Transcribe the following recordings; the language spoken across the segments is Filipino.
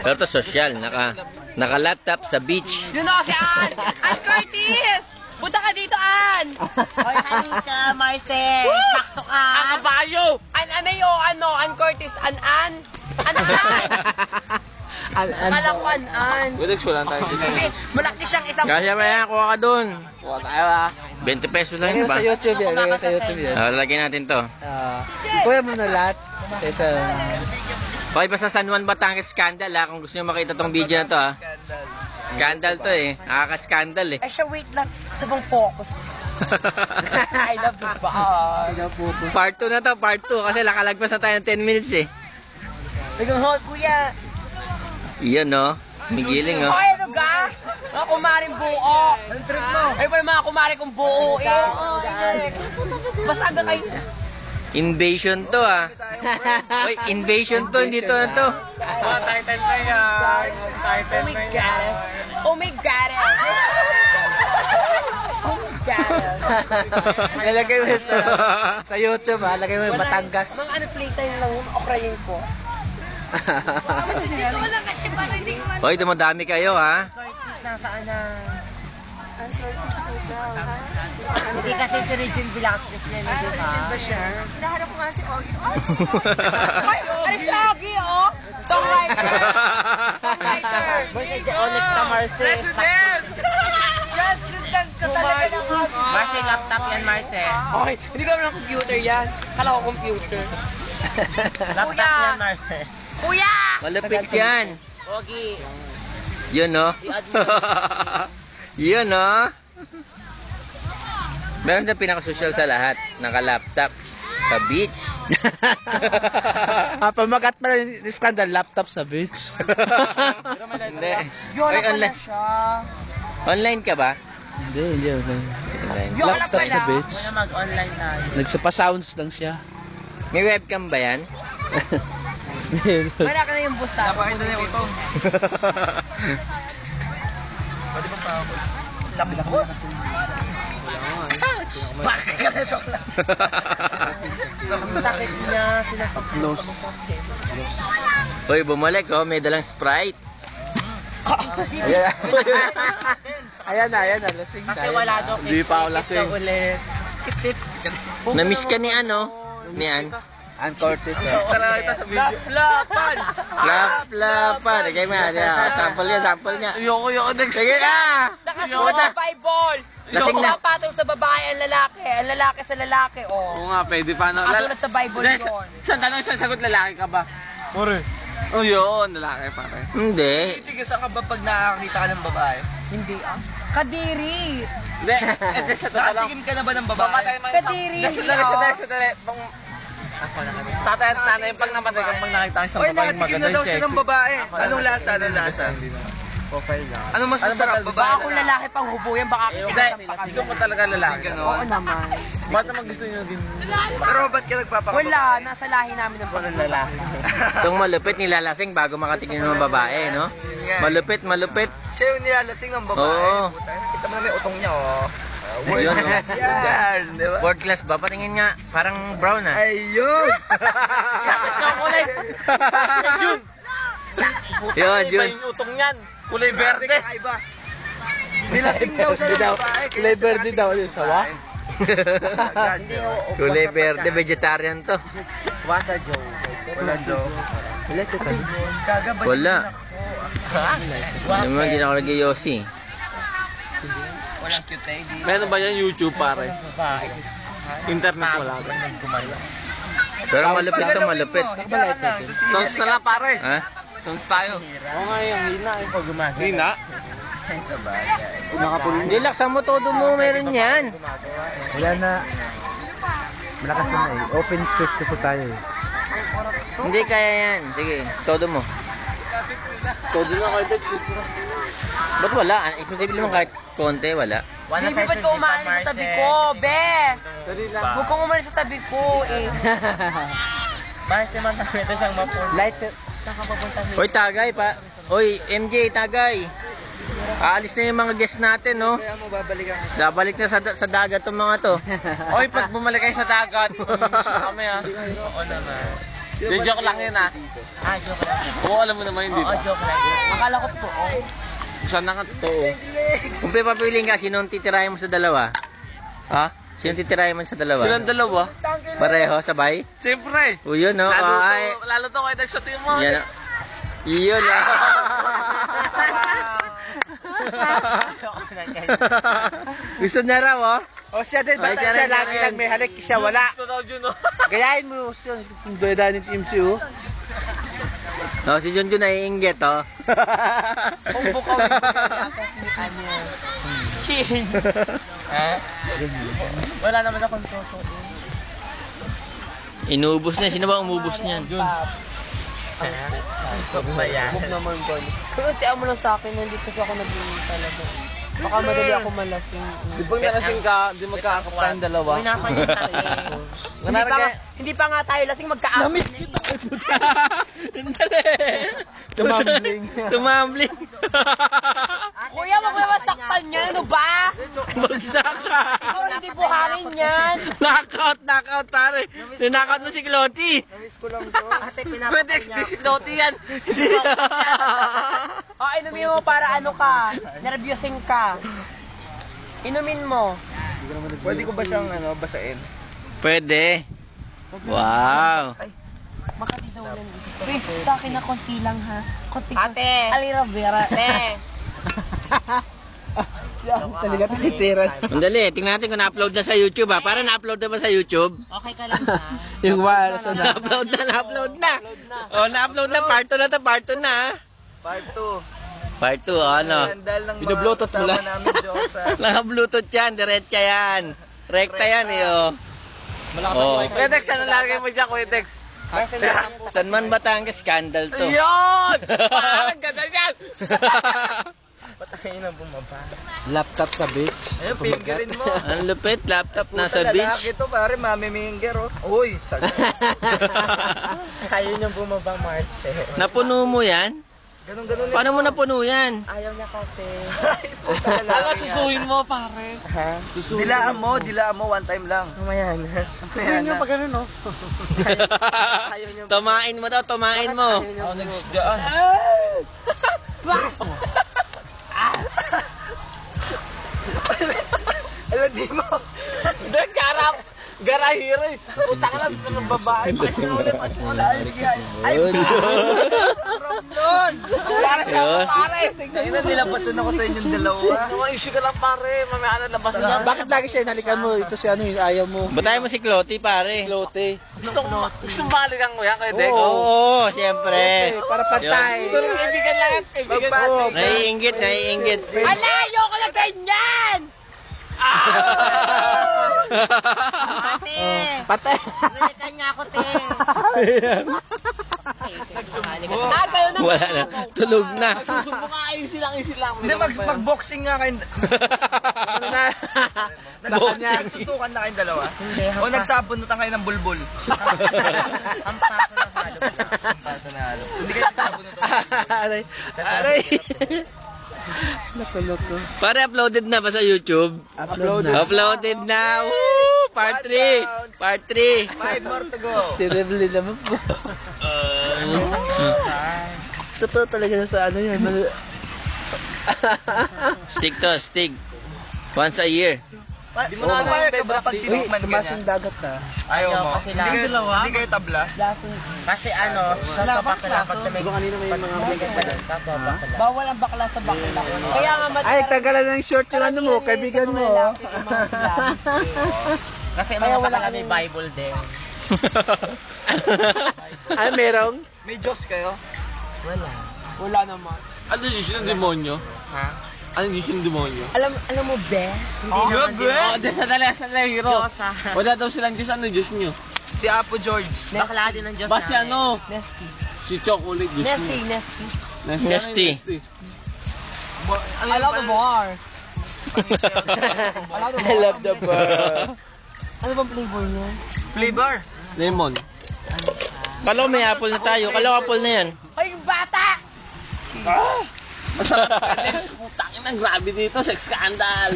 Pero to social, naka-laptop sa beach. Yun o, si Ann! Ann Curtis! Punta ka dito, Ann! Oy, halika, Marcel. Sakto ka. Ang kabayo! Ann Curtis, Ann. Akala ko Ann. Pwede sulan tayo dito. Kasi malaki siyang isang... Kaya ba yan? Kuha ka dun. Kuha tayo ah. 20 pesos lang Lagay yun mo ba? sa YouTube yan. Lagay mo sa YouTube yan. Lagyan natin to. Kuya mo na lahat. Sa isa. Okay, basta San Juan Batangas scandal ha. Kung gusto nyo makita tong video na to ha. Scandal to eh. Nakaka-scandal eh. Ay siya, wait lang. Sabang focus. I love the bar. Part 2 na to, part 2. Kasi nakalagpas na tayo ng 10 minutes eh. Nagang hot, kuya. Iyon no. Migiling oh. Ay, ano ga? Mga kumaring buo. Anong trip mo? Ay, pa yung mga kumari kong buo eh. Basta aga kayo. Invasion to ah. Uy, invasion to, hindi to na to. Titan na yan. Titan na yan. Oh my God. Oh my God. Nalagay mo sa YouTube ha. Lagay mo yung Batangas. Mga ano playtime lang yun, okrayin ko. Hindi ko lang kasi para hindi ko Uy, dumadami kayo ha. nasaan na... Hindi kasi si Regine Velasquez yan, di ba? Regine ba siya? Hinahanap ko nga si Ogie. Ay, si Ogie, oh! Songwriter! Songwriter! Onyx na Marcel. President ka talaga ng Ogie. Marcel, laptop yan, Marcel. Okay, hindi ko naman ng computer yan. Kala ko computer. Laptop yan, Marcel. Kuya! Malapit yan. Ogie. Yun no. Yun no. Meron na pinaka-social sa lahat. Naka-laptop sa beach. Pamagat pala yung scandal, laptop sa beach. Hindi. Yola Ay, pala online. siya. Online ka ba? Hindi. Online. Yola Laptop pala. sa beach. Muna mag-online na. Nagpa-sounds lang siya. May webcam ba yan? Wala ka na yung bus tapos. Napakita na yung utong. Pwede ba pa ako? Laki-laki. Sakit niya sila Close. Uy, bumalik oh. May dalang Sprite. Ayan na, lasing na. kasi wala daw. Hindi pa ako lasing. Ulit. Na-miss ka ni ano? Ni Ann? Ann Curtis. Tara kita sa video. Lapan! Lap-lapan. Sige mo yan. Sample nga. Ayoko next. Sige ah! Nakasuot sa Bible! Lasing na. Patol sa babae ang lalaki. Ang lalaki sa lalaki, oh. Oo nga, pwede pa na. Nakasulat sa Bible yun. Isang tanong, isang sagot, lalaki ka ba? Pare. Oh, yun, lalaki pare. Hindi. Titigil ka ba pag nakakita ka ng babae? Hindi ah. Kadiri! Hindi, ito sa tanong. Nakatikim ka na ba ng babae? Pamatay man isang... Kadiri, Sandali. Tatay at nanay, pag namatay ka, pag nakita ka isang Oy, babaeng nakatikim maganda na daw siya ng babae. Anong lasa? Ano mas masarap, babae? Baka kung lalaki pang hubuyan, baka Hindi, kisigasan pa gusto kami. mo talaga lalaki. Oo naman. Ba't naman gusto nyo din? Pero ba't ka nagpapakababae? Wala, nasa lahi namin ng Walang lalaki. Itong malupit nilalasing bago makatikin ng babae, no? Malupit. Siya yung nilalasing ng babae. Oo. Puta, kita mo na may utong niya, oh. Ayun, oh. Yan, di ba? Fourth class ba? Patingin nga. Parang brown ah. Ayun! Yun. Iba yung utong yan. Kulay Berde berde. kakaiba. Nilasing daw siya ng babae. Kulay verde daw yung sawa. Kulay verde, vegetarian to. Wasa Joe. Wala, Joe. Wala. Naman, hindi na ako lagi Yossi. Walang cute eh. Meron ba yan YouTube pare? Babae. Internet wala. Pero malupit. Sons na lang pare. Ha? Sons tayo. Oo nga yung hina yung pag gumagana. Hina? Hindi, laksan mo todo mo, meron yan. Wala na. Malakas na eh. Open space kasi tayo eh. Hindi kaya yan. Sige, todo mo. Todo na kayo, Bets. Ba't wala? Imposible naman kahit konti, wala. Hindi ba't ka umalis sa tabi ko, be? Huwag kang umalis sa tabi ko, eh. Marcel naman sa kwento siyang mapun. Light. Hoy, tagay pa. Hoy, MJ, tagay. Aalis na yung mga guests natin, no? Kaya mo babalikan. Babalik na sa dagat tong mga to. Oy, pag bumalik kayo sa dagat, gusto kami ah. Oo naman. Joke lang yun, ha? Joke lang. Oo, alam mo naman yun, di ba? Joke lang. Akala ko totoo. Saan na ka totoo? Kung pipapiliin ka, sino ang titirahin mo sa dalawa? Ha? Sino ang titirahin mo sa dalawa? Silang dalawa? Pareho, sabay? Siyempre. O yun, no? Lalo to kayo nagsutin mo. Yan, no? Yun, no? Gusto niya raw, oh. O siya din, Ay, basta siya siya rin lagi yan. lang may halik, siya wala. Gusto daw, Juno. Gayahin mo siya, kung doon ni Team C, oh. No, si Junjun naiinggit, oh. Kung bukaw ano. Chin. Wala naman akong susuin. Inubos na. Sino ba umubos niyan? Huwag naman ba? Kuntian mo lang sa akin, hindi kasi ako nag-inom talaga. Baka madali ako malasing. Di ba nalasing ka, di magkakap tayong dalawa? Uy, napansin tayo. Hindi pa nga tayo lasing magka-out. Namiss kita. Dali. Tumambling. Tumambling. Kuya, wag mo masaktan yan. Ano ba? Bagsak ka. Ikaw hindi buhangin yan. Knockout, pare. Ninockout mo si Clotty. Ate, Pwede explicit note yan. O, inumin mo para ano ka. Nervyosing ka. Inumin mo. Pwede ko ba siyang basain? Pwede. Wow. Makati daw yan. Uy, sa akin na konti lang ha. Konti Ate. Alira Vera. Ate. Talaga tinitiran. Sandali, tingnan natin kung na-upload na sa YouTube, ha. Para na-upload na ba sa YouTube? Okay ka lang ha? Yung wireless na. Na-upload na. Oh, na-upload na. Part 2 na to, part 2 na, ha. Part 2. Part 2, ano? Dahil ng Bino-bluetooth mo lang. namin, Diyosa. Naka-bluetooth yan, diretsa yan. Rekta yan, eh, oh. Oh. Quedex, ano lagay mo dyan, Quedex? San Man Batangas, scandal to. Yun! Parang ganda yan! Laptop sa beach. Ayun, fingerin mo. Ang lupit, laptop nasa Puta, beach. lalaki to, pare, mamiminger, oh. Uy, sagot. Ayaw niyang bumaba, Marte. Napuno mo yan? Ganun-ganun Paano mo napuno yan? Ayaw niya kasi. Ano susuhin mo, pare? Ha? Dilaan mo, one time lang. Mamaya na. Ayan na. ganun, no? Ayaw niya. Tumain mo daw, tumain mo. Ayaw niya Nagsidaan. Alam, di mo. Nagkarap! Garahiro eh! Puta ka lang ng babae. Yun. Para sa Yun. pare! Ayun na, nilabasan ako sa inyong dalawa. Mga issue ka lang pare. Mamaya na labas niya. Bakit lagi siya inalikan mo? Ito si ano yung ayaw mo. Batayin mo si Clotty, pare. Lote. Gusto balikan mo yan, Quedex? Oo, siyempre. Para pantay. Pero kaibigan lang yan. Kaibigan mo. Magpasig. Naiinggit, naiinggit. Ala, ayoko na ganyan! Ate! Patay. Nalikan nga ako, te. Ah, kayo na. Wala na. Tulog na. Susubo ka, easy lang. Hindi, mag-boxing nga kayo. Nagsutukan na kayong dalawa. O nagsabunutan kayo ng bulbul. Ang paso na halo. Paso na halo. Hindi kayo nagsabunutan. Aray. Aray. Nakuloko. Pare, uploaded na ba sa YouTube? Upload. Uploaded na. Woo! Part 3. Part 3. 5 more to go. Terrible naman po. Totoo talaga na sa ano yan. Stick to, stick. Once a year. Di mo na kaya ka ba pag Uy, tinukman tumas ganyan? yung dagat na. Ayaw mo. Ayaw, kasi lang. Hindi kayo tabla? Kasi ano, sa bakla, pag may kanina may mga bigat pa lang, tapos bakla. Bawal ang bakla sa bakla. Kaya nga Ay, tagalan ng short yung ano mo, kaibigan mo. Kasi mga bakla may Bible din. Ay, merong? May Diyos kayo? Wala naman. Ano yung ng demonyo? Ha? Ano yung demonyo? Alam mo, be? Hindi naman din. Oh, sandali, hero. Diyos ha. Wala daw silang Diyos. Ano Diyos nyo? Si Apo George. Bakla din ng Diyos Basi namin. ano? Nesty. Si Chocolate Diyos Nesty, nyo. Nesty. Nesty. I love the bar. I love the bar. Ano bang flavor niya? Flavor. Lemon. Kala ko may apple na tayo. Kala ko apple na yan. Ay, bata! Putang ina, grabe dito, sex scandal.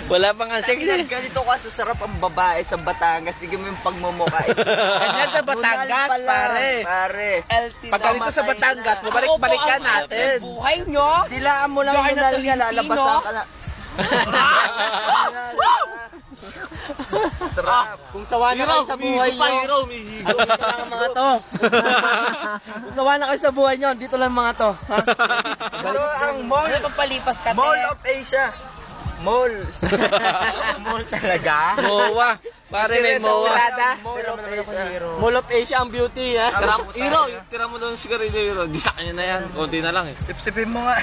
Wala pang ang sex eh. Ganito ka sarap ang babae sa Batangas. Sige mo yung pagmumukha. Ganyan sa Batangas, pare. Pare. Pag ganito sa Batangas, babalik-balikan natin. Buhay nyo? Dilaan mo lang Diyan yung na nalga, Tolentino. lalabasan ka na. Sarap. Kung sawa na kayo sa buhay nyo. Dito lang ang mga to. Kung sawa na kayo sa buhay nyo, dito lang mga to. Ha? Ito ang mall. Ano pagpalipas ka, Mall of Asia. Mall. Mall talaga? Mowa. Pare may mowa. Mall of Asia. Mall of Asia ang beauty, ha? Hiro, tira mo doon sigarilyo, Hiro. Di sa kanya na yan. Konti na lang eh. Sip-sipin mo nga.